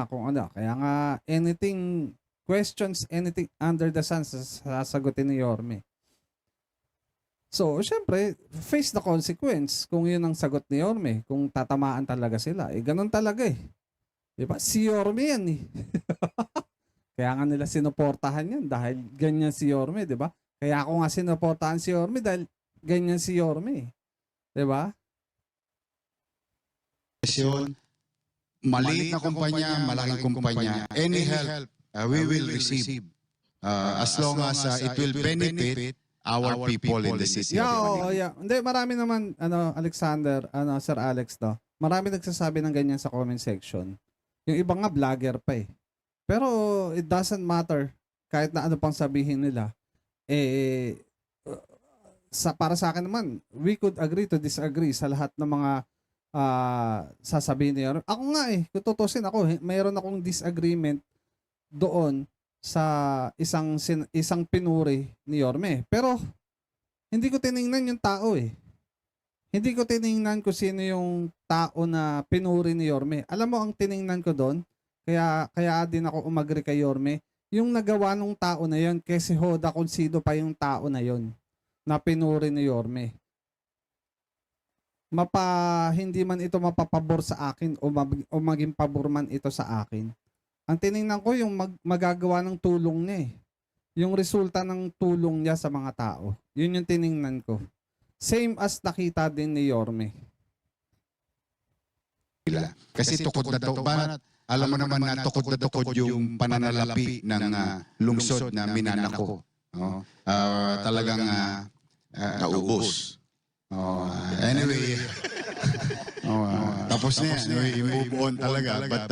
niya kung ano. Kaya nga, anything, questions, anything under the sun, sasagutin ni Yorme. So, syempre, face the consequence kung yun ang sagot ni Yorme. Kung tatamaan talaga sila. Eh, ganun talaga eh. Diba? Si Yorme yan eh. Kaya nga nila sinuportahan yan dahil ganyan si Yorme, diba? Kaya ako nga sinuportahan si Yorme dahil ganyan si Yorme. Diba? Maliit na kumpanya, malaking kumpanya, any help we will receive as long as it will benefit our people in the city. Yeah. Hindi, marami naman, Alexander, Sir Alex, no? Marami nagsasabi ng ganyan sa comment section. Yung iba nga vlogger pa eh. Pero it doesn't matter kahit na ano pang sabihin nila. Para sa akin naman, we could agree to disagree sa lahat ng mga sasabihin niya. Ako nga eh, kung tutusin ako, mayroon akong disagreement doon sa isang pinuri ni Yorme. Pero hindi ko tiningnan yung tao eh. Hindi ko tiningnan kung sino yung tao na pinuri ni Yorme. Alam mo ang tiningnan ko doon, kaya din ako umagri kay Yorme, yung nagawa ng tao na yon, kasi hoda kung sino pa yung tao na yon na pinuri ni Yorme. Hindi man ito mapapabor sa akin o maging pabor man ito sa akin. Ang tiningnan ko yung magagawa ng tulong niya eh. Yung resulta ng tulong niya sa mga tao. Yun yung tiningnan ko. Same as nakita din ni Yorme. Kasi tukod na tukod. Alam mo naman na tukod na tukod yung pananalapi ng lungsod na Minanako. Talagang naubos. Anyway, tapos na yan. I-move on talaga. But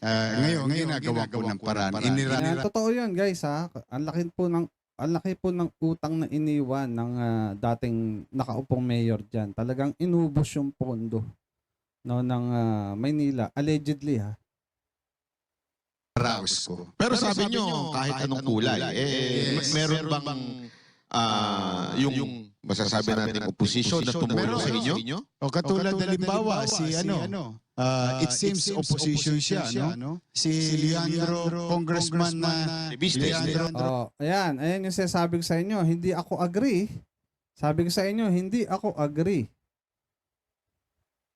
ngayon, ginagawa ko ng paraan. Totoo yun guys ha. Ang laki po ng utang na iniwan ng dating nakaupong mayor dyan. Talagang inubos yung pondo ng Maynila. Allegedly ha. Raos ko. Pero sabi nyo, kahit anong kulay, meron bang yung masasabi natin opposition na tumulong sa inyo? O katulad halimbawa, it seems opposition siya, no? Si Leandro, congressman na Leandro. Ayan yung sinasabi ko sa inyo, hindi ako agree. Sabi ko sa inyo, hindi ako agree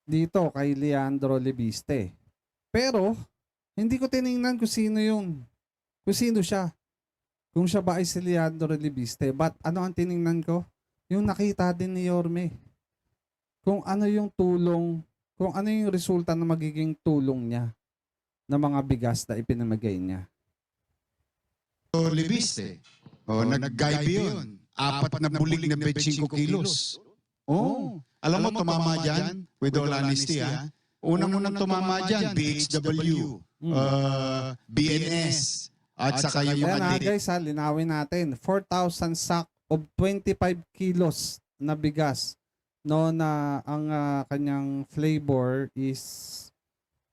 dito kay Leandro Libiste. Pero, hindi ko tiningnan kung sino yun. Kung sino siya. Kung siya ba ay si Leandro Libiste. But ano ang tiningnan ko? Yung nakita din ni Yorme. Kung ano yung tulong, kung ano yung resulta na magiging tulong niya na mga bigas na ipinamagay niya. So, Libiste. Nag-gaibe yun. 4 na bulig na 25 kilos. Alam mo, tumama dyan, with all honesty, unang tumama dyan, BHW, BNS, at saka yung guys, linawin natin, 4,000 sack of 25 kilos na bigas, no, na ang kanyang flavor is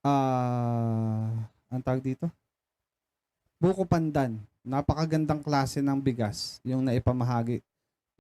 ang tawag dito? Buko pandan. Napakagandang klase ng bigas yung naipamahagi